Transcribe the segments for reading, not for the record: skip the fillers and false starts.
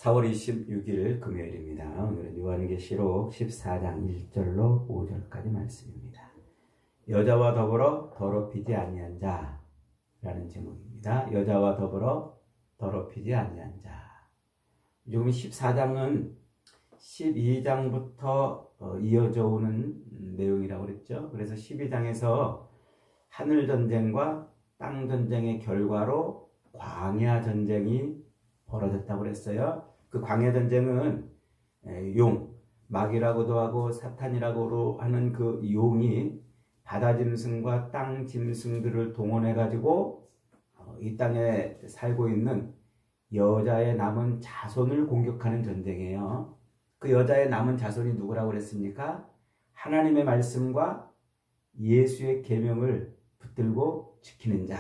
4월 26일 금요일입니다. 오늘은 요한계시록 14장 1절로 5절까지 말씀입니다. 여자와 더불어 더럽히지 아니한 자라는 제목입니다. 여자와 더불어 더럽히지 아니한 자. 지금 14장은 12장부터 이어져 오는 내용이라고 그랬죠. 그래서 12장에서 하늘 전쟁과 땅 전쟁의 결과로 광야 전쟁이 벌어졌다고 그랬어요. 그 광야 전쟁은 마귀라고도 하고 사탄이라고 하는 그 용이 바다 짐승과 땅 짐승들을 동원해 가지고 이 땅에 살고 있는 여자의 남은 자손을 공격하는 전쟁이에요. 그 여자의 남은 자손이 누구라고 그랬습니까? 하나님의 말씀과 예수의 계명을 붙들고 지키는 자.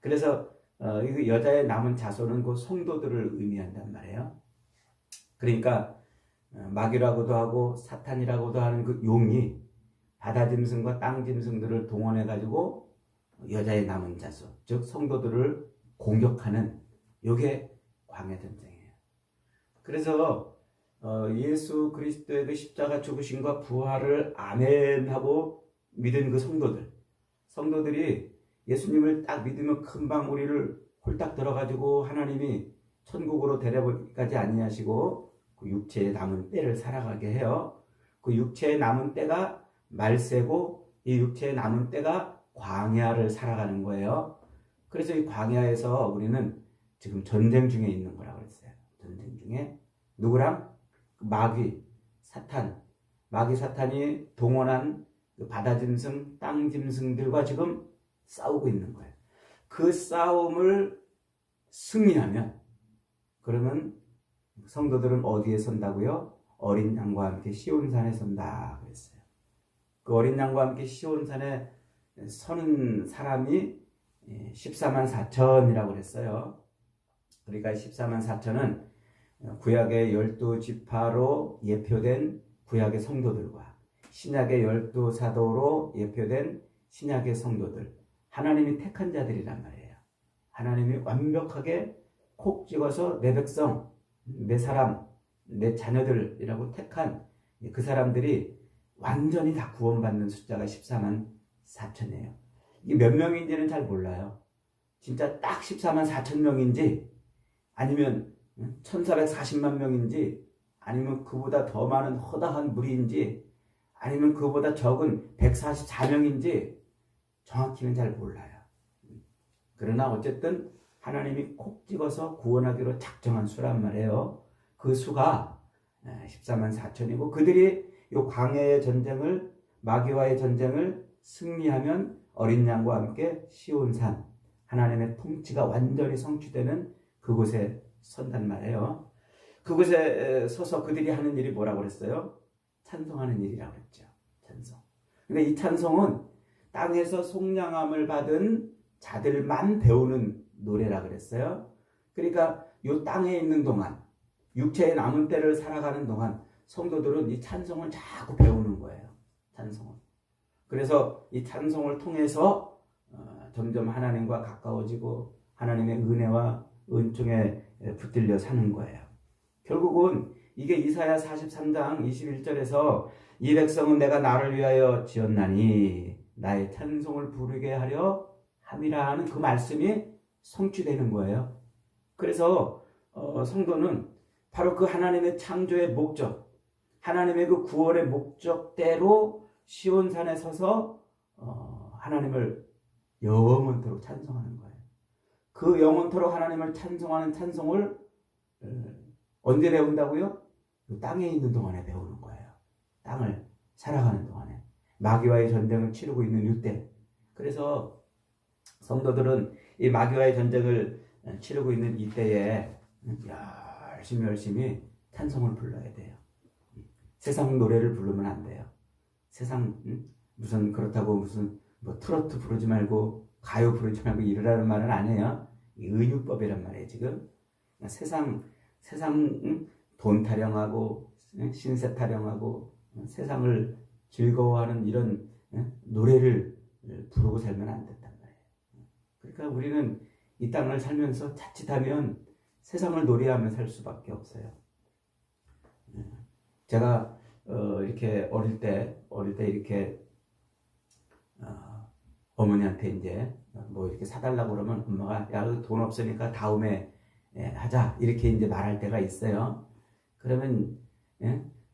그래서 이 여자의 남은 자손은 그 성도들을 의미한단 말이에요. 그러니까 마귀라고도 하고 사탄이라고도 하는 그 용이 바다 짐승과 땅 짐승들을 동원해 가지고 여자의 남은 자손, 즉 성도들을 공격하는 요게 광야 전쟁이에요. 그래서 예수 그리스도의 그 십자가 죽으심과 부활을 아멘하고 믿은 그 성도들이 예수님을 딱 믿으면 금방 우리를 홀딱 들어가지고 하나님이 천국으로 데려가지 아니하시고 그 육체에 남은 때를 살아가게 해요. 그 육체에 남은 때가 말세고 이 육체에 남은 때가 광야를 살아가는 거예요. 그래서 이 광야에서 우리는 지금 전쟁 중에 있는 거라고 그랬어요. 전쟁 중에 누구랑? 마귀, 사탄이 동원한 그 바다 짐승, 땅 짐승들과 지금 싸우고 있는 거예요. 그 싸움을 승리하면 그러면 성도들은 어디에 선다고요? 어린 양과 함께 시온산에 선다 그랬어요. 그 어린 양과 함께 시온산에 서는 사람이 14만 4천이라고 그랬어요. 그러니까 14만 4천은 구약의 12지파로 예표된 구약의 성도들과 신약의 12사도로 예표된 신약의 성도들, 하나님이 택한 자들이란 말이에요. 하나님이 완벽하게 콕 찍어서 내 백성, 내 사람, 내 자녀들이라고 택한 그 사람들이 완전히 다 구원받는 숫자가 14만 4천이에요. 이게 몇 명인지는 잘 몰라요. 진짜 딱 14만 4천 명인지 아니면 1440만 명인지 아니면 그보다 더 많은 허다한 무리인지 아니면 그보다 적은 144명인지 정확히는 잘 몰라요. 그러나 어쨌든 하나님이 콕 찍어서 구원하기로 작정한 수란 말이에요. 그 수가 14만 4천이고 그들이 이 광야의 전쟁을 마귀와의 전쟁을 승리하면 어린 양과 함께 시온산 하나님의 통치가 완전히 성취되는 그곳에 선단 말이에요. 그곳에 서서 그들이 하는 일이 뭐라고 그랬어요? 찬송하는 일이라고 그랬죠. 찬송. 근데 이 찬송은 땅에서 속량함을 받은 자들만 배우는 노래라 그랬어요. 그러니까 이 땅에 있는 동안 육체의 남은 때를 살아가는 동안 성도들은 이 찬송을 자꾸 배우는 거예요. 찬송을. 그래서 이 찬송을 통해서 점점 하나님과 가까워지고 하나님의 은혜와 은총에 붙들려 사는 거예요. 결국은 이게 이사야 43장 21절에서 이 백성은 내가 나를 위하여 지었나니 나의 찬송을 부르게 하려 함이라 하는 그 말씀이 성취되는 거예요. 그래서 성도는 바로 그 하나님의 창조의 목적, 하나님의 그 구원의 목적대로 시온산에 서서 하나님을 영원토록 찬송하는 거예요. 그 영원토록 하나님을 찬송하는 찬송을 언제 배운다고요? 그 땅에 있는 동안에 배우는 거예요. 땅을 살아가는 동안에. 마귀와의 전쟁을 치르고 있는 이때. 그래서 성도들은 이 마귀와의 전쟁을 치르고 있는 이때에 열심히 찬송을 불러야 돼요. 세상 노래를 부르면 안 돼요. 세상 무슨 그렇다고 무슨 뭐 트로트 부르지 말고 가요 부르지 말고 이러라는 말은 아니에요. 은유법이란 말이에요. 지금 세상 돈 타령하고 신세 타령하고 세상을 즐거워하는 이런 노래를 부르고 살면 안 된단 말이에요. 그러니까 우리는 이 땅을 살면서 자칫하면 세상을 놀이하며 살 수밖에 없어요. 제가 이렇게 어릴 때 이렇게 어머니한테 이제 뭐 이렇게 사달라고 그러면 엄마가 야, 돈 없으니까 다음에 하자 이렇게 이제 말할 때가 있어요. 그러면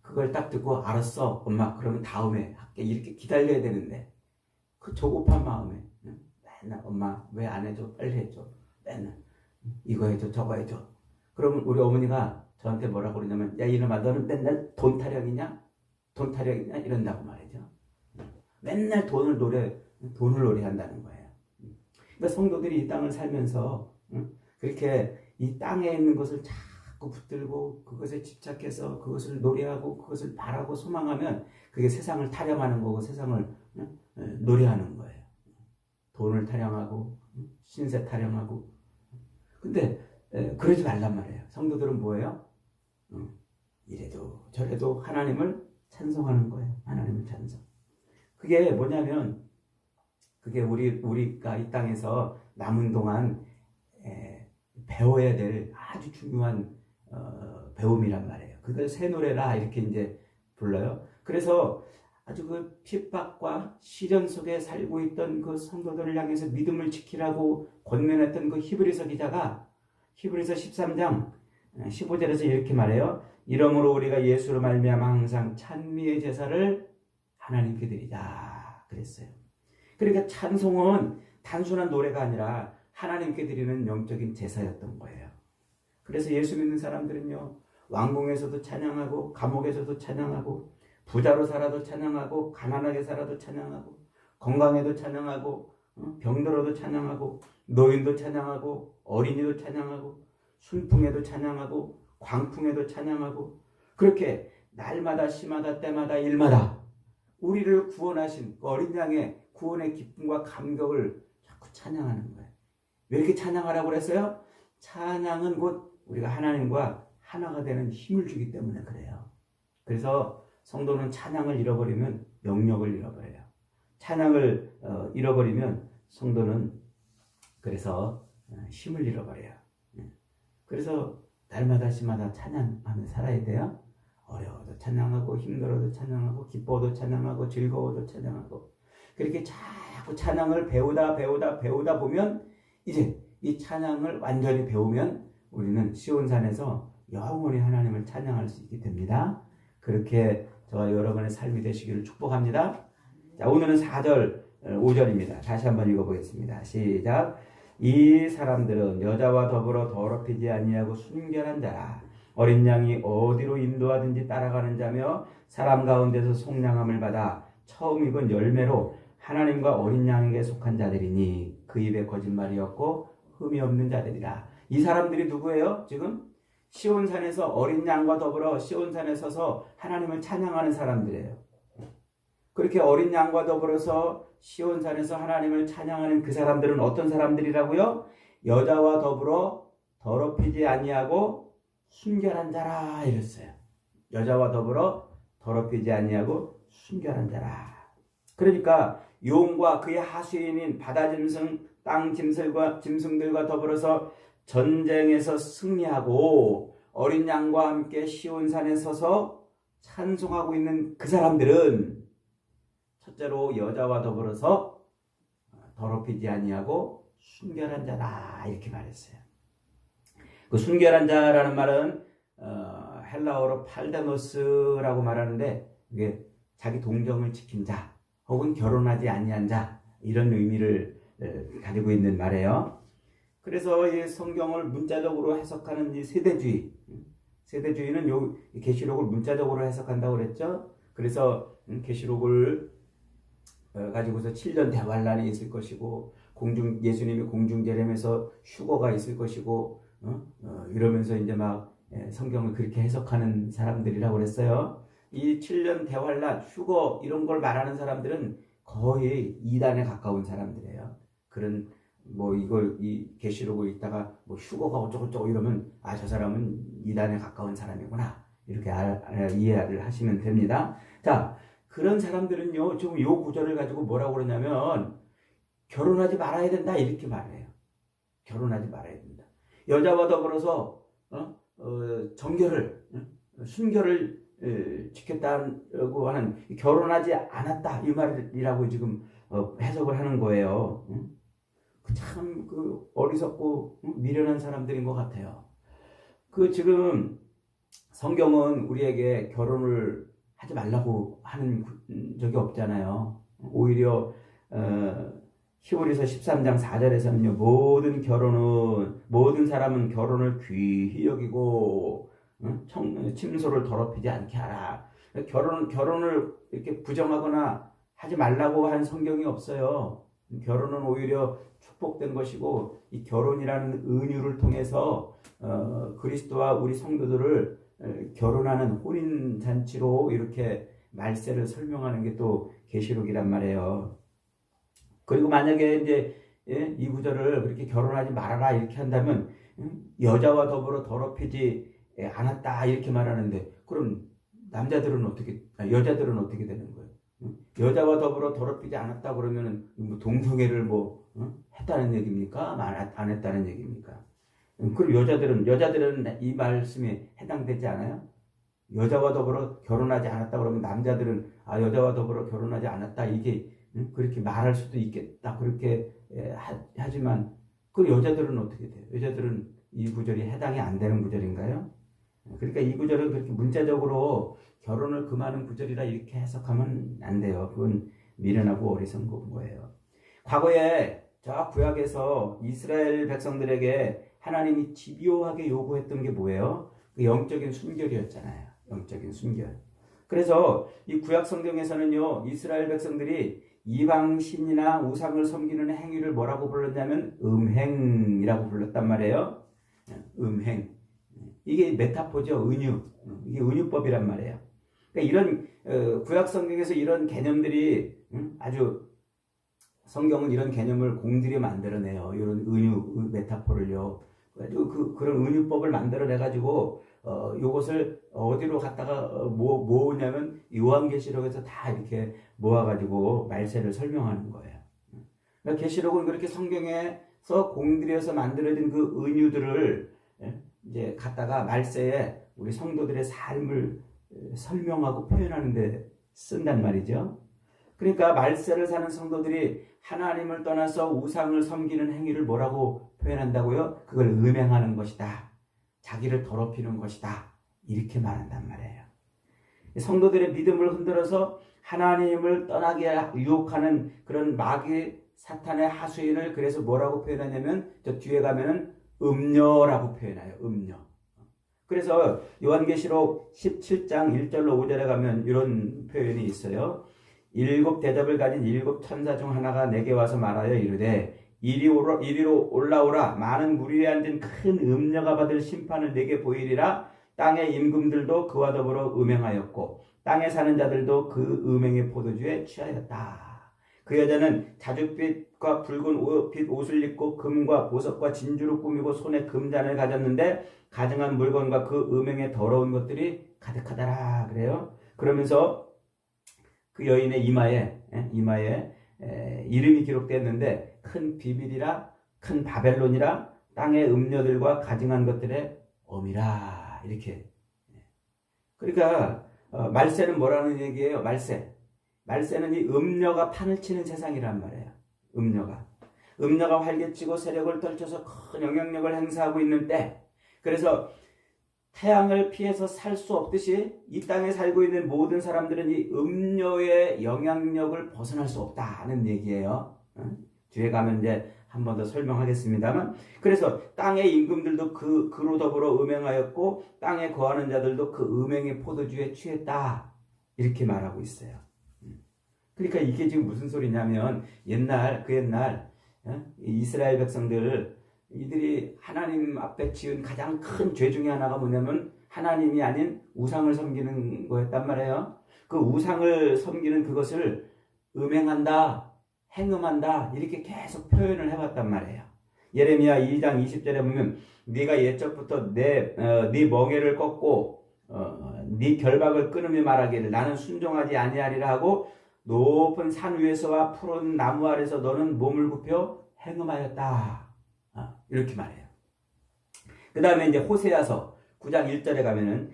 그걸 딱 듣고 알았어 엄마 그러면 다음에 할게 이렇게 기다려야 되는데 그 조급한 마음에 맨날 엄마 왜 안 해줘 빨리 해줘 맨날 이거 해줘 저거 해줘. 그러면 우리 어머니가 저한테 뭐라고 그러냐면 야 이놈아 너는 맨날 돈 타령이냐 이런다고 말이죠. 맨날 돈을 노래한다는 거예요. 그러니까 성도들이 이 땅을 살면서 그렇게 이 땅에 있는 것을 자꾸 붙들고 그것에 집착해서 그것을 노래하고 그것을 바라고 소망하면 그게 세상을 타령하는 거고 세상을 노래하는 거예요. 돈을 타령하고 신세 타령하고. 근데 그러지 말란 말이에요. 성도들은 뭐예요? 이래도 저래도 하나님을 찬송하는 거예요. 하나님을 찬송. 그게 뭐냐면 그게 우리가 이 땅에서 남은 동안 배워야 될 아주 중요한 배움이란 말이에요. 그걸 새 노래라 이렇게 이제 불러요. 그래서 아주 그 핍박과 시련 속에 살고 있던 그 성도들을 향해서 믿음을 지키라고 권면했던 그 히브리서 기자가 히브리서 13장 15절에서 이렇게 말해요. 이러므로 우리가 예수로 말미암아 항상 찬미의 제사를 하나님께 드리자 그랬어요. 그러니까 찬송은 단순한 노래가 아니라 하나님께 드리는 영적인 제사였던 거예요. 그래서 예수 믿는 사람들은요 왕궁에서도 찬양하고 감옥에서도 찬양하고 부자로 살아도 찬양하고 가난하게 살아도 찬양하고 건강해도 찬양하고 병들어도 찬양하고 노인도 찬양하고 어린이도 찬양하고 순풍에도 찬양하고 광풍에도 찬양하고 그렇게 날마다 시마다 때마다 일마다 우리를 구원하신 어린 양의 구원의 기쁨과 감격을 자꾸 찬양하는 거예요. 왜 이렇게 찬양하라고 그랬어요? 찬양은 곧 우리가 하나님과 하나가 되는 힘을 주기 때문에 그래요. 그래서 성도는 찬양을 잃어버리면 영역을 잃어버려요. 찬양을 잃어버리면 성도는 그래서 힘을 잃어버려요. 그래서 날마다 시마다 찬양하며 살아야 돼요. 어려워도 찬양하고 힘들어도 찬양하고 기뻐도 찬양하고 즐거워도 찬양하고 그렇게 자꾸 찬양을 배우다 보면 이제 이 찬양을 완전히 배우면 우리는 시온산에서 영원히 하나님을 찬양할 수 있게 됩니다. 그렇게 저와 여러분의 삶이 되시기를 축복합니다. 자, 오늘은 4절 5절입니다. 다시 한번 읽어보겠습니다. 시작. 이 사람들은 여자와 더불어 더럽히지 아니하고 순결한 자라. 어린 양이 어디로 인도하든지 따라가는 자며 사람 가운데서 속량함을 받아 처음 입은 열매로 하나님과 어린 양에게 속한 자들이니 그 입에 거짓말이 없고 흠이 없는 자들이라. 이 사람들이 누구예요? 지금 시온산에서 어린 양과 더불어 시온산에 서서 하나님을 찬양하는 사람들이에요. 그렇게 어린 양과 더불어서 시온산에서 하나님을 찬양하는 그 사람들은 어떤 사람들이라고요? 여자와 더불어 더럽히지 아니하고 순결한 자라 이랬어요. 여자와 더불어 더럽히지 아니하고 순결한 자라. 그러니까 용과 그의 하수인인 바다 짐승, 땅 짐승들과 더불어서 전쟁에서 승리하고 어린 양과 함께 시온산에 서서 찬송하고 있는 그 사람들은 첫째로 여자와 더불어서 더럽히지 아니하고 순결한 자다 이렇게 말했어요. 그 순결한 자라는 말은 헬라어로 팔다노스라고 말하는데 이게 자기 동정을 지킨 자 혹은 결혼하지 아니한 자 이런 의미를 가지고 있는 말이에요. 그래서 이 성경을 문자적으로 해석하는 이 세대주의는 요 계시록을 문자적으로 해석한다고 그랬죠. 그래서 계시록을 가지고서 7년 대환란이 있을 것이고 예수님이 공중재림에서 휴거가 있을 것이고 이러면서 이제 막 성경을 그렇게 해석하는 사람들이라고 그랬어요. 이 7년 대환란, 휴거 이런 걸 말하는 사람들은 거의 이단에 가까운 사람들이에요. 그런 이 계시록을 읽다가 휴거가 어쩌고저쩌고 이러면 저 사람은 이단에 가까운 사람이구나 이렇게 이해를 하시면 됩니다. 자, 그런 사람들은요 지금 요 구절을 가지고 뭐라고 그러냐면 결혼하지 말아야 된다 이렇게 말해요. 결혼하지 말아야 된다. 여자와 더불어서 정결을 순결을 지켰다고 하는 결혼하지 않았다 이 말이라고 지금 해석을 하는 거예요. 참 그 어리석고 미련한 사람들인 것 같아요. 그 지금 성경은 우리에게 결혼을 하지 말라고 하는 적이 없잖아요. 오히려 히브리서 13장 4절에서는요. 모든 사람은 결혼을 귀히 여기고 침소를 더럽히지 않게 하라. 결혼을 이렇게 부정하거나 하지 말라고 한 성경이 없어요. 결혼은 오히려 축복된 것이고 이 결혼이라는 은유를 통해서 그리스도와 우리 성도들을 결혼하는 혼인 잔치로 이렇게 말세를 설명하는 게 또 계시록이란 말이에요. 그리고 만약에 이제 이 구절을 그렇게 결혼하지 말아라 이렇게 한다면 여자와 더불어 더럽히지 않았다 이렇게 말하는데 그럼 여자들은 어떻게 되는 거예요? 여자와 더불어 더럽히지 않았다 그러면은 뭐 동성애를 했다는 얘기입니까? 안 했다는 얘기입니까? 그리고 여자들은 이 말씀에 해당되지 않아요? 여자와 더불어 결혼하지 않았다 그러면 남자들은 여자와 더불어 결혼하지 않았다 이게 그렇게 말할 수도 있겠다 그렇게 하지만 그 여자들은 어떻게 돼요? 여자들은 이 구절이 해당이 안 되는 구절인가요? 그러니까 이 구절은 그렇게 문자적으로 결혼을 금하는 구절이라 이렇게 해석하면 안 돼요. 그건 미련하고 어리석은 거예요. 과거에 저 구약에서 이스라엘 백성들에게 하나님이 집요하게 요구했던 게 뭐예요? 그 영적인 순결이었잖아요. 영적인 순결. 그래서 이 구약 성경에서는요. 이스라엘 백성들이 이방 신이나 우상을 섬기는 행위를 뭐라고 불렀냐면 음행이라고 불렀단 말이에요. 음행. 이게 메타포죠. 은유. 이게 은유법이란 말이에요. 그러니까 이런 구약 성경에서 이런 개념들이 아주 성경은 이런 개념을 공들여 만들어내요. 이런 은유 메타포를요. 그런 은유법을 만들어내가지고 요것을 어디로 갖다가 모으냐면 요한계시록에서 다 이렇게 모아가지고 말세를 설명하는 거예요. 그러니까 계시록은 그렇게 성경에서 공들여서 만들어진 그 은유들을 이제 갖다가 말세에 우리 성도들의 삶을 설명하고 표현하는 데 쓴단 말이죠. 그러니까 말세를 사는 성도들이 하나님을 떠나서 우상을 섬기는 행위를 뭐라고 표현한다고요? 그걸 음행하는 것이다. 자기를 더럽히는 것이다. 이렇게 말한단 말이에요. 성도들의 믿음을 흔들어서 하나님을 떠나게 유혹하는 그런 마귀 사탄의 하수인을 그래서 뭐라고 표현하냐면 저 뒤에 가면은 음녀라고 표현해요. 음녀. 그래서 요한계시록 17장 1절로 5절에 가면 이런 표현이 있어요. 7 대접을 가진 7 천사 중 하나가 내게 와서 말하여 이르되 이리로 올라오라. 많은 물 위에 앉은 큰 음녀가 받을 심판을 내게 보이리라. 땅의 임금들도 그와 더불어 음행하였고 땅에 사는 자들도 그 음행의 포도주에 취하였다. 그 여자는 자줏빛과 붉은 빛 옷을 입고 금과 보석과 진주로 꾸미고 손에 금잔을 가졌는데 가증한 물건과 그 음행의 더러운 것들이 가득하더라. 그래요. 그러면서 그 여인의 이마에 이름이 기록됐는데 큰 비밀이라 큰 바벨론이라 땅의 음녀들과 가증한 것들의 엄이라. 이렇게. 그러니까 말세는 뭐라는 얘기예요? 말세는 이 음녀가 판을 치는 세상이란 말이에요. 음녀가 활개치고 세력을 떨쳐서 큰 영향력을 행사하고 있는 때, 그래서 태양을 피해서 살 수 없듯이 이 땅에 살고 있는 모든 사람들은 이 음녀의 영향력을 벗어날 수 없다는 얘기예요. 뒤에 가면 이제 한 번 더 설명하겠습니다만, 그래서 땅의 임금들도 그로 더불어 음행하였고 땅에 거하는 자들도 그 음행의 포도주에 취했다. 이렇게 말하고 있어요. 그러니까 이게 지금 무슨 소리냐면 그 옛날 이스라엘 백성들 이들이 하나님 앞에 지은 가장 큰 죄 중에 하나가 뭐냐면 하나님이 아닌 우상을 섬기는 거였단 말이에요. 그 우상을 섬기는 그것을 음행한다, 행음한다 이렇게 계속 표현을 해봤단 말이에요. 예레미야 2장 20절에 보면 네가 옛적부터 네 멍에를 꺾고 네 결박을 끊으며 말하기를 나는 순종하지 아니하리라 하고 높은 산 위에서와 푸른 나무 아래서 너는 몸을 굽혀 행음하였다. 이렇게 말해요. 그 다음에 이제 호세아서 9장 1절에 가면은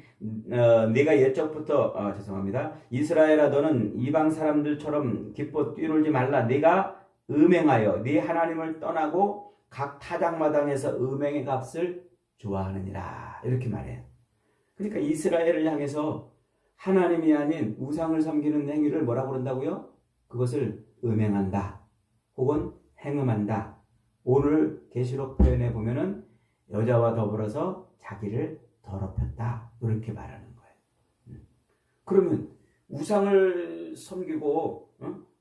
네가 옛적부터 죄송합니다. 이스라엘아 너는 이방 사람들처럼 기뻐 뛰놀지 말라. 네가 음행하여 네 하나님을 떠나고 각 타작마당에서 음행의 값을 좋아하느니라. 이렇게 말해요. 그러니까 이스라엘을 향해서 하나님이 아닌 우상을 섬기는 행위를 뭐라고 그런다고요? 그것을 음행한다. 혹은 행음한다. 오늘 계시록 표현에 보면은 여자와 더불어서 자기를 더럽혔다. 이렇게 말하는 거예요. 그러면 우상을 섬기고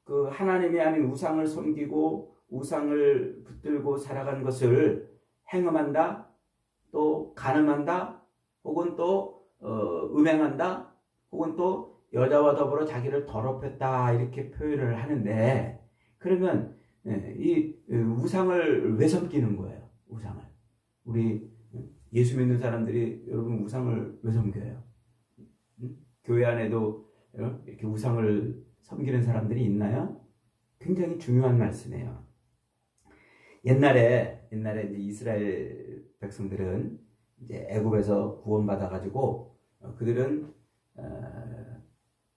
그 하나님이 아닌 우상을 섬기고 우상을 붙들고 살아가는 것을 행음한다. 또 간음한다. 혹은 또 음행한다. 혹은 또 여자와 더불어 자기를 더럽혔다. 이렇게 표현을 하는데 그러면 이 우상을 왜 섬기는 거예요? 우상을. 우리 예수 믿는 사람들이 여러분 우상을 왜 섬겨요? 교회 안에도 이렇게 우상을 섬기는 사람들이 있나요? 굉장히 중요한 말씀이에요. 옛날에 이제 이스라엘 백성들은 이제 애굽에서 구원받아 가지고 그들은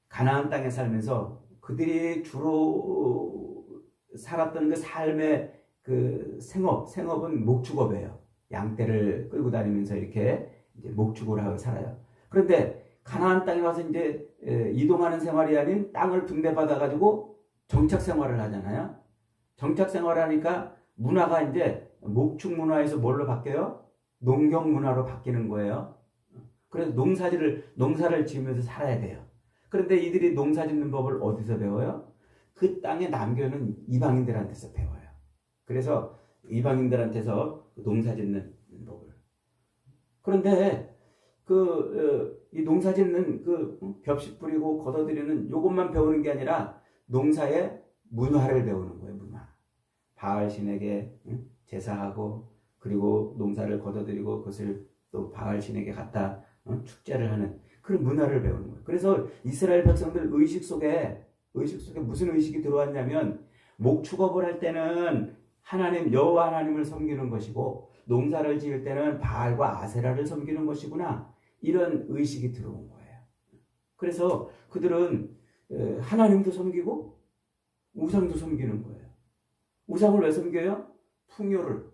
가나안 땅에 살면서 그들이 주로 살았던 그 삶의 그 생업은 목축업이에요. 양떼를 끌고 다니면서 이렇게 이제 목축을 하고 살아요. 그런데 가나안 땅에 와서 이제 이동하는 생활이 아닌 땅을 분배받아 가지고 정착 생활을 하잖아요. 정착 생활을 하니까 문화가 이제 목축 문화에서 뭘로 바뀌어요? 농경 문화로 바뀌는 거예요. 그래서 농사를 지으면서 살아야 돼요. 그런데 이들이 농사 짓는 법을 어디서 배워요? 그 땅에 남겨놓은 이방인들한테서 배워요. 그래서 이방인들한테서 농사 짓는 법을. 그런데 이 농사 짓는 그 벽식 뿌리고 걷어들이는 요것만 배우는 게 아니라 농사의 문화를 배우는 거예요. 문화. 바알 신에게 제사하고 그리고 농사를 걷어들이고 그것을 또 바알 신에게 갖다 축제를 하는 그런 문화를 배우는 거예요. 그래서 이스라엘 백성들 의식 속에 무슨 의식이 들어왔냐면 목축업을 할 때는 하나님 여호와 하나님을 섬기는 것이고 농사를 지을 때는 바알과 아세라를 섬기는 것이구나. 이런 의식이 들어온 거예요. 그래서 그들은 하나님도 섬기고 우상도 섬기는 거예요. 우상을 왜 섬겨요? 풍요를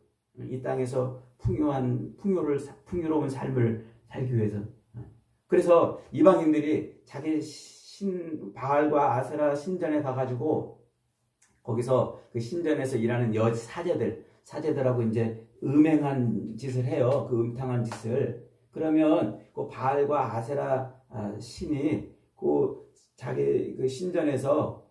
이 땅에서 풍요로운 삶을 살기 위해서. 그래서 이방인들이 자기 바알과 아세라 신전에 가가지고 거기서 그 신전에서 일하는 사제들하고 이제 음행한 짓을 해요. 그 음탕한 짓을. 그러면 그 바알과 아세라 신이 자기 그 신전에서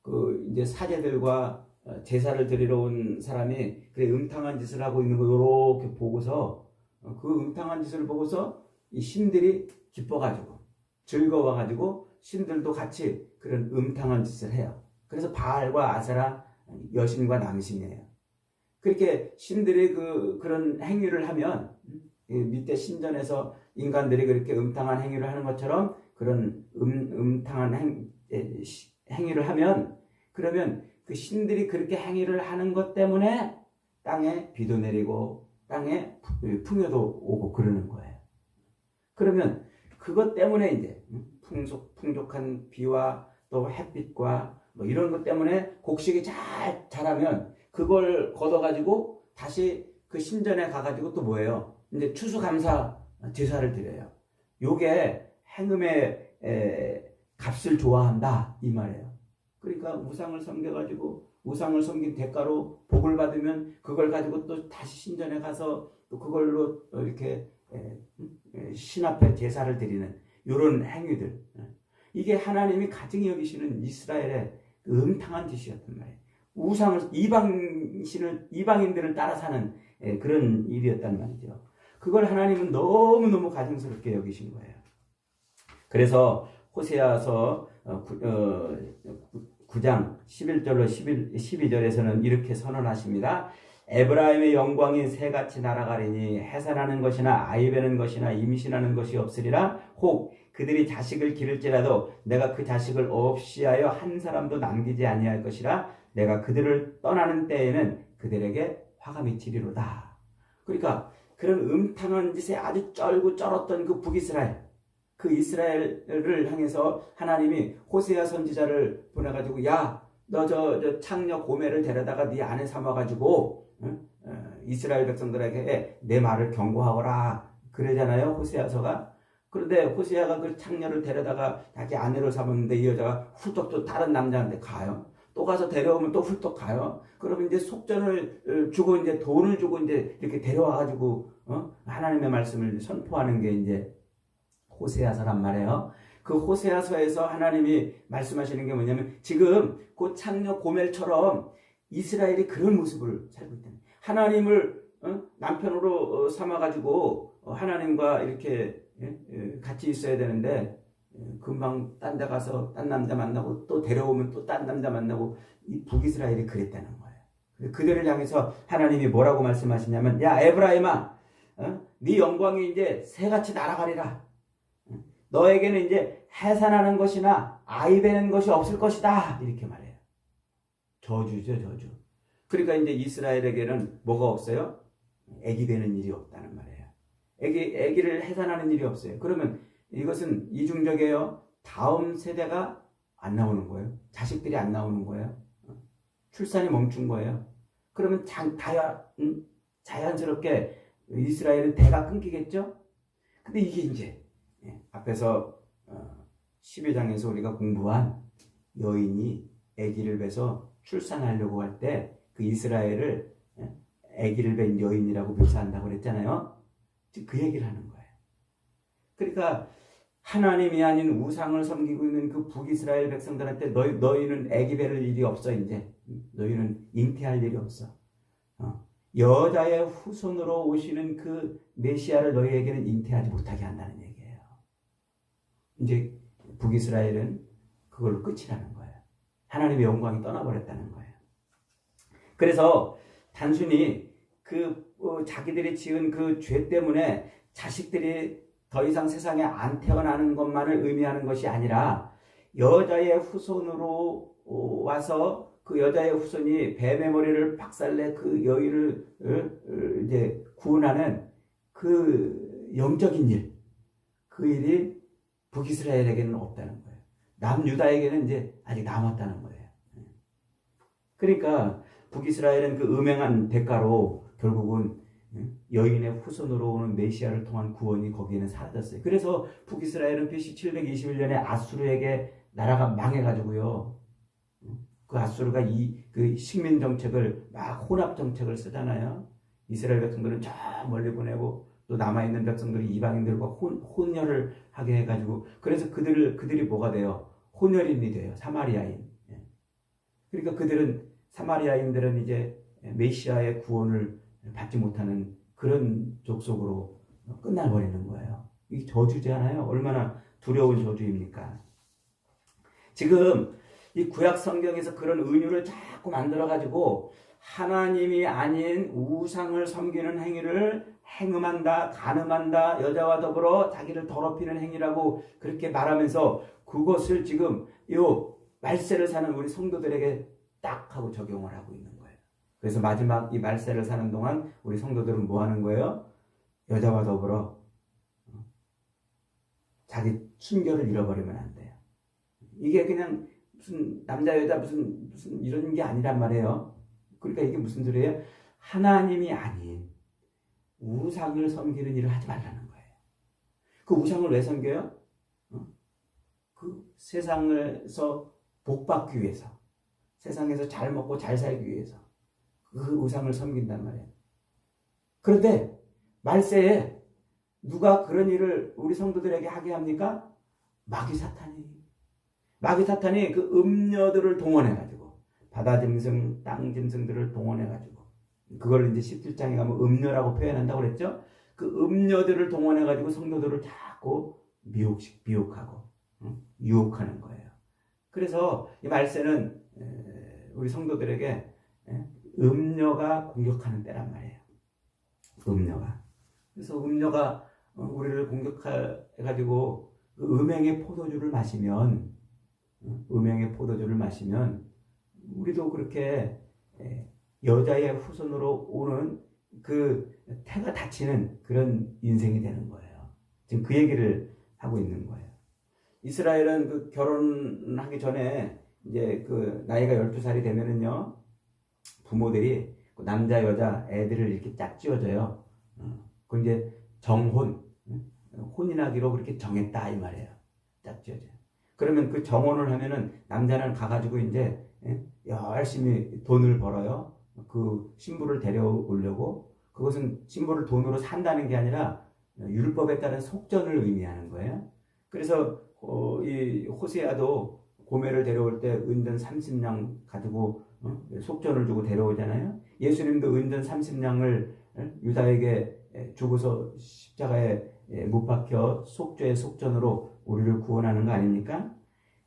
그 이제 사제들과 제사를 드리러 온 사람이 그래 음탕한 짓을 하고 있는 거 이렇게 보고서 그 음탕한 짓을 보고서 이 신들이 기뻐가지고 즐거워가지고 신들도 같이 그런 음탕한 짓을 해요. 그래서 바알과 아세라 여신과 남신이에요. 그렇게 신들이 그런 행위를 하면 밑에 신전에서 인간들이 그렇게 음탕한 행위를 하는 것처럼 그런 음탕한 행위를 하면 그러면 그 신들이 그렇게 행위를 하는 것 때문에 땅에 비도 내리고 땅에 풍요도 오고 그러는 거예요. 그러면 그것 때문에 이제 풍족한 비와 또 햇빛과 뭐 이런 것 때문에 곡식이 잘 자라면 그걸 걷어가지고 다시 그 신전에 가가지고 또 뭐예요? 이제 추수감사 제사를 드려요. 요게 행음의 값을 좋아한다 이 말이에요. 그러니까 우상을 섬겨가지고 우상을 섬긴 대가로 복을 받으면 그걸 가지고 또 다시 신전에 가서 또 그걸로 이렇게 신 앞에 제사를 드리는 이런 행위들. 이게 하나님이 가증히 여기시는 이스라엘의 음탕한 짓이었단 말이에요. 이방인들을 따라 사는 그런 일이었단 말이죠. 그걸 하나님은 너무너무 가증스럽게 여기신 거예요. 그래서 호세아서 9장 11절로 12절에서는 이렇게 선언하십니다. 에브라임의 영광이 새같이 날아가리니 해산하는 것이나 아이베는 것이나 임신하는 것이 없으리라. 혹 그들이 자식을 기를지라도 내가 그 자식을 없이 하여 한 사람도 남기지 아니할 것이라. 내가 그들을 떠나는 때에는 그들에게 화가 미치리로다. 그러니까 그런 음탕한 짓에 아주 쩔고 쩔었던 그 북이스라엘, 그 이스라엘을 향해서 하나님이 호세아 선지자를 보내가지고, 야, 너 저 창녀 고멜을 데려다가 네 아내 삼아가지고 이스라엘 백성들에게 내 말을 경고하거라 그러잖아요, 호세아서가. 그런데 호세아가 그 창녀를 데려다가 자기 아내로 삼았는데 이 여자가 훌떡 또 다른 남자한테 가요. 또 가서 데려오면 또 훌떡 가요. 그러면 이제 속전을 주고 이제 돈을 주고 이제 이렇게 데려와가지고 하나님의 말씀을 선포하는 게 이제 호세아서란 말이에요. 그 호세아서에서 하나님이 말씀하시는 게 뭐냐면, 지금 그 창녀 고멜처럼 이스라엘이 그런 모습을 살고 있다. 하나님을 남편으로 삼아가지고 하나님과 이렇게 같이 있어야 되는데, 금방 딴 데 가서 딴 남자 만나고 또 데려오면 또 딴 남자 만나고, 이 북이스라엘이 그랬다는 거예요. 그들을 향해서 하나님이 뭐라고 말씀하시냐면, 야 에브라임아, 네 영광이 이제 새같이 날아가리라. 너에게는 이제 해산하는 것이나 아이 베는 것이 없을 것이다. 이렇게 말해요. 저주죠, 저주. 그러니까 이제 이스라엘에게는 뭐가 없어요? 아기 베는 일이 없다는 말이에요. 아기를 해산하는 일이 없어요. 그러면 이것은 이중적이에요. 다음 세대가 안 나오는 거예요. 자식들이 안 나오는 거예요. 출산이 멈춘 거예요. 그러면 자연스럽게 이스라엘은 대가 끊기겠죠? 근데 이게 이제 앞에서 12장에서 우리가 공부한 여인이 아기를 뵈서 출산하려고 할 때 그 이스라엘을 아기를 뵌 여인이라고 묘사한다고 그랬잖아요. 즉 그 얘기를 하는 거예요. 그러니까 하나님이 아닌 우상을 섬기고 있는 그 북이스라엘 백성들한테 너희는 아기 뵐 일이 없어. 이제 너희는 잉태할 일이 없어. 여자의 후손으로 오시는 그 메시아를 너희에게는 잉태하지 못하게 한다는 얘기예요. 이제 북이스라엘은 그걸로 끝이라는 거예요. 하나님의 영광이 떠나버렸다는 거예요. 그래서 단순히 자기들이 지은 그 죄 때문에 자식들이 더 이상 세상에 안 태어나는 것만을 의미하는 것이 아니라, 여자의 후손으로 와서 그 여자의 후손이 뱀의 머리를 박살내 그 여인을 이제 구원하는 그 영적인 일, 그 일이 북이스라엘에게는 없다는 거예요. 남유다에게는 이제 아직 남았다는 거예요. 그러니까 북이스라엘은 그 음행한 대가로 결국은 여인의 후손으로 오는 메시아를 통한 구원이 거기에는 사라졌어요. 그래서 북이스라엘은 BC 721년에 아수르에게 나라가 망해가지고요. 그 아수르가 그 식민 정책을 막 혼합 정책을 쓰잖아요. 이스라엘 백성들은 저 멀리 보내고 또 남아있는 백성들이 이방인들과 혼혈을 하게 해가지고, 그래서 그들이 뭐가 돼요? 혼혈인이 돼요. 사마리아인. 그러니까 사마리아인들은 이제 메시아의 구원을 받지 못하는 그런 족속으로 끝나버리는 거예요. 이게 저주지 않아요? 얼마나 두려운 저주입니까? 지금 이 구약 성경에서 그런 은유를 자꾸 만들어가지고 하나님이 아닌 우상을 섬기는 행위를 행음한다, 간음한다, 여자와 더불어 자기를 더럽히는 행위라고 그렇게 말하면서, 그것을 지금 요 말세를 사는 우리 성도들에게 딱 하고 적용을 하고 있는 거예요. 그래서 마지막 이 말세를 사는 동안 우리 성도들은 뭐 하는 거예요? 여자와 더불어 자기 순결을 잃어버리면 안 돼요. 이게 그냥 무슨 남자 여자 무슨 이런 게 아니란 말이에요. 그러니까 이게 무슨 소리예요? 하나님이 아닌 우상을 섬기는 일을 하지 말라는 거예요. 그 우상을 왜 섬겨요? 그 세상에서 복 받기 위해서, 세상에서 잘 먹고 잘 살기 위해서 그 우상을 섬긴단 말이에요. 그런데 말세에 누가 그런 일을 우리 성도들에게 하게 합니까? 마귀 사탄이 그 음녀들을 동원해가지고, 바다 짐승, 땅 짐승들을 동원해가지고, 그걸 이제 17장에 가면 음녀라고 표현한다고 그랬죠? 그 음녀들을 동원해가지고 성도들을 자꾸 미혹하고 유혹하는 거예요. 그래서 이 말세는 우리 성도들에게 음녀가 공격하는 때란 말이에요. 음녀가. 그래서 음녀가 우리를 공격해가지고 음행의 포도주를 마시면, 우리도 그렇게 여자의 후손으로 오는 그 태가 다치는 그런 인생이 되는 거예요. 지금 그 얘기를 하고 있는 거예요. 이스라엘은 그 결혼하기 전에 이제 그 나이가 12살이 되면은요, 부모들이 남자, 여자, 애들을 이렇게 짝지어줘요. 그 이제 정혼, 혼인하기로 그렇게 정했다 이 말이에요. 짝지어줘요. 그러면 그 정혼을 하면은 남자는 가가지고 이제 열심히 돈을 벌어요. 그 신부를 데려오려고. 그것은 신부를 돈으로 산다는 게 아니라 율법에 따른 속전을 의미하는 거예요. 그래서 이 호세아도 고멜을 데려올 때 은전 30냥 가지고 속전을 주고 데려오잖아요. 예수님도 은전 30냥을 유다에게 주고서 십자가에 못 박혀 속죄의 속전으로 우리를 구원하는 거 아닙니까?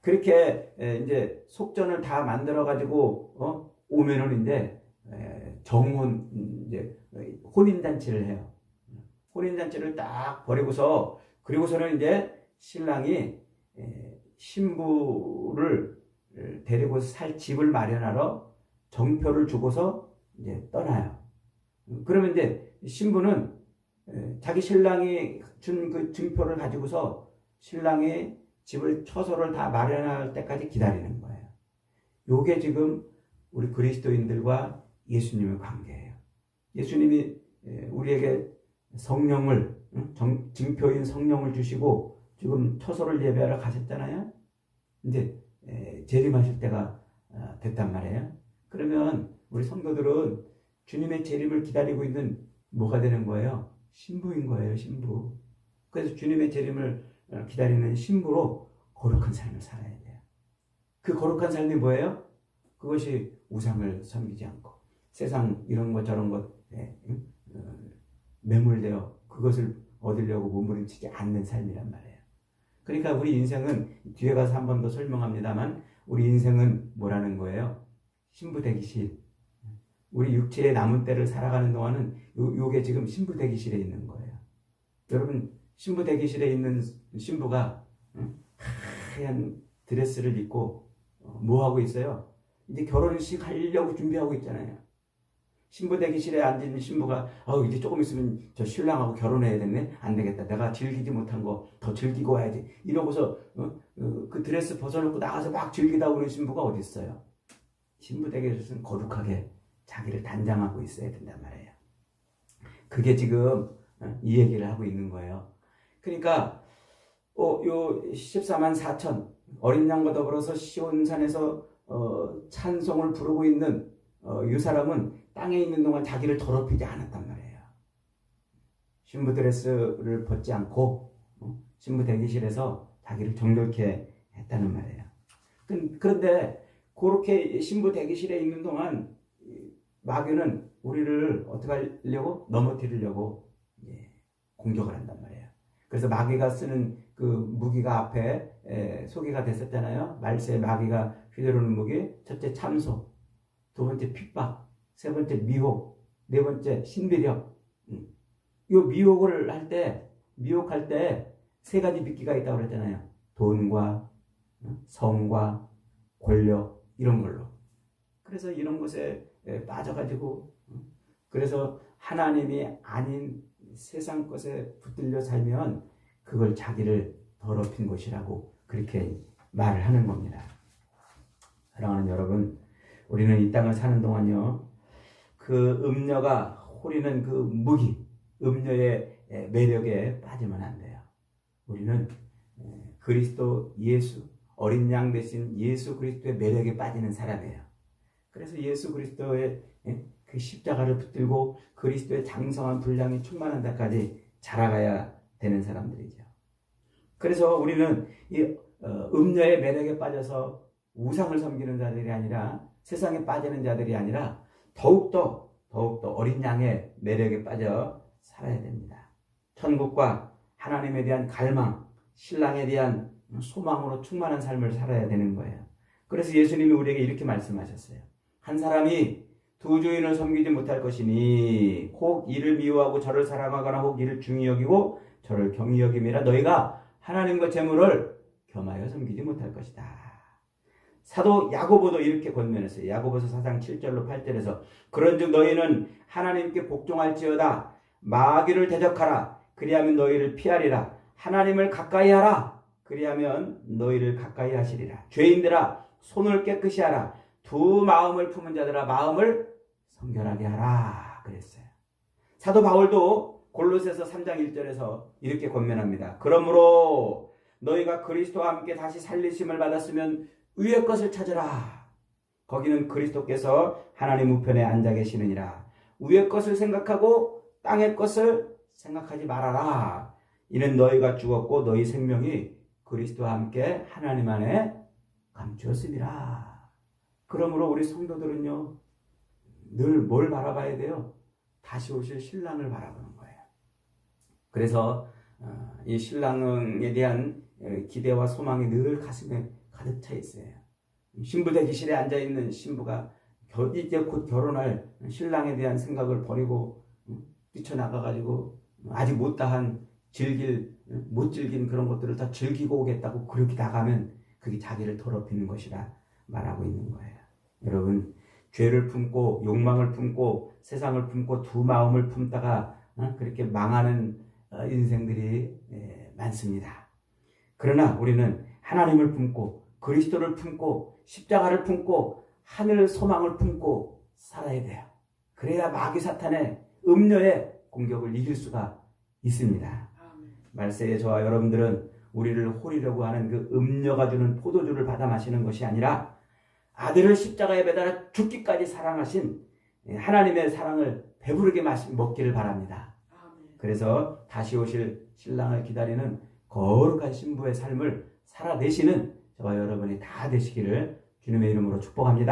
그렇게 이제 속전을 다 만들어 가지고 오면은 이제 정혼 이제 혼인 잔치를 해요. 혼인 잔치를 딱 벌이고서 그리고서는 이제 신랑이 신부를 데리고 살 집을 마련하러 정표를 주고서 이제 떠나요. 그러면 이제 신부는 자기 신랑이 준 그 증표를 가지고서 신랑이 집을 처소를 다 마련할 때까지 기다리는 거예요. 요게 지금 우리 그리스도인들과 예수님의 관계예요. 예수님이 우리에게 성령을 증표인 성령을 주시고 지금 처소를 예배하러 가셨잖아요. 이제 재림하실 때가 됐단 말이에요. 그러면 우리 성도들은 주님의 재림을 기다리고 있는 뭐가 되는 거예요? 신부인 거예요. 신부. 그래서 주님의 재림을 기다리는 신부로 거룩한 삶을 살아야 돼요. 그 거룩한 삶이 뭐예요? 그것이 우상을 섬기지 않고 세상 이런 것 저런 것에 매몰되어 그것을 얻으려고 몸부림치지 않는 삶이란 말이에요. 그러니까 우리 인생은 뒤에 가서 한 번 더 설명합니다만 우리 인생은 뭐라는 거예요? 신부 대기실. 우리 육체의 남은 때를 살아가는 동안은 요게 지금 신부 대기실에 있는 거예요. 여러분 신부 대기실에 있는 신부가 하얀 드레스를 입고 뭐 하고 있어요? 이제 결혼식 하려고 준비하고 있잖아요. 신부 대기실에 앉은 신부가 이제 조금 있으면 저 신랑하고 결혼해야 되네. 안 되겠다. 내가 즐기지 못한 거 더 즐기고 와야지. 이러고서 그 드레스 벗어놓고 나가서 막 즐기다 오는 신부가 어디 있어요? 신부 대기실은 거룩하게 자기를 단장하고 있어야 된단 말이에요. 그게 지금 이 얘기를 하고 있는 거예요. 그러니까 요 14만 4천 어린 양과 더불어서 시온산에서 찬송을 부르고 있는 이 사람은 땅에 있는 동안 자기를 더럽히지 않았단 말이에요. 신부 드레스를 벗지 않고 신부 대기실에서 자기를 정결케 했다는 말이에요. 그런데 그렇게 신부 대기실에 있는 동안 마귀는 우리를 어떻게 하려고? 넘어뜨리려고 공격을 한단 말이에요. 그래서 마귀가 쓰는 그 무기가 앞에 소개가 됐었잖아요. 말세에 마귀가 휘두르는 무기. 첫째 참소, 두 번째 핍박, 세 번째 미혹, 네 번째 신비력. 이 미혹을 할 때, 미혹할 때 세 가지 미끼가 있다고 그랬잖아요. 돈과 성과 권력 이런 걸로. 그래서 이런 것에 빠져가지고 그래서 하나님이 아닌 세상 것에 붙들려 살면 그걸 자기를 더럽힌 것이라고 그렇게 말을 하는 겁니다. 사랑하는 여러분, 우리는 이 땅을 사는 동안요, 그 음녀가 호리는 그 무기, 음녀의 매력에 빠지면 안 돼요. 우리는 그리스도 예수, 어린 양 대신 예수 그리스도의 매력에 빠지는 사람이에요. 그래서 예수 그리스도의 그 십자가를 붙들고 그리스도의 장성한 분량이 충만한 데까지 자라가야 되는 사람들이죠. 그래서 우리는 이 음녀의 매력에 빠져서 우상을 섬기는 자들이 아니라 세상에 빠지는 자들이 아니라 더욱더 어린 양의 매력에 빠져 살아야 됩니다. 천국과 하나님에 대한 갈망, 신랑에 대한 소망으로 충만한 삶을 살아야 되는 거예요. 그래서 예수님이 우리에게 이렇게 말씀하셨어요. 한 사람이 두 주인을 섬기지 못할 것이니 혹 이를 미워하고 저를 사랑하거나 혹 이를 중히 여기고 저를 경히 여김이라 너희가 하나님과 재물을 겸하여 섬기지 못할 것이다. 사도 야고보도 이렇게 권면했어요. 야고보서 4장 7절로 8절에서 그런즉 너희는 하나님께 복종할지어다. 마귀를 대적하라. 그리하면 너희를 피하리라. 하나님을 가까이 하라. 그리하면 너희를 가까이 하시리라. 죄인들아 손을 깨끗이 하라. 두 마음을 품은 자들아 마음을 성결하게 하라. 그랬어요. 사도 바울도 골로새서 3장 1절에서 이렇게 권면합니다. 그러므로 너희가 그리스도와 함께 다시 살리심을 받았으면 위의 것을 찾으라. 거기는 그리스도께서 하나님 우편에 앉아 계시느니라. 위의 것을 생각하고 땅의 것을 생각하지 말아라. 이는 너희가 죽었고 너희 생명이 그리스도와 함께 하나님 안에 감추었음이라. 그러므로 우리 성도들은요, 늘 뭘 바라봐야 돼요? 다시 오실 신랑을 바라보는 거예요. 그래서 이 신랑에 대한 기대와 소망이 늘 가슴에 가득 차 있어요. 신부 대기실에 앉아있는 신부가 이제 곧 결혼할 신랑에 대한 생각을 버리고 뛰쳐나가가지고 아직 못다한 못 즐긴 그런 것들을 다 즐기고 오겠다고 그렇게 나가면 그게 자기를 더럽히는 것이라 말하고 있는 거예요. 여러분, 죄를 품고 욕망을 품고 세상을 품고 두 마음을 품다가 그렇게 망하는 인생들이 많습니다. 그러나 우리는 하나님을 품고 그리스도를 품고 십자가를 품고 하늘 소망을 품고 살아야 돼요. 그래야 마귀 사탄의 음녀의 공격을 이길 수가 있습니다. 말세에 저와 여러분들은 우리를 호리려고 하는 그 음녀가 주는 포도주를 받아 마시는 것이 아니라 아들을 십자가에 매달아 죽기까지 사랑하신 하나님의 사랑을 배부르게 먹기를 바랍니다. 그래서 다시 오실 신랑을 기다리는 거룩한 신부의 삶을 살아내시는 저와 여러분이 다 되시기를 주님의 이름으로 축복합니다.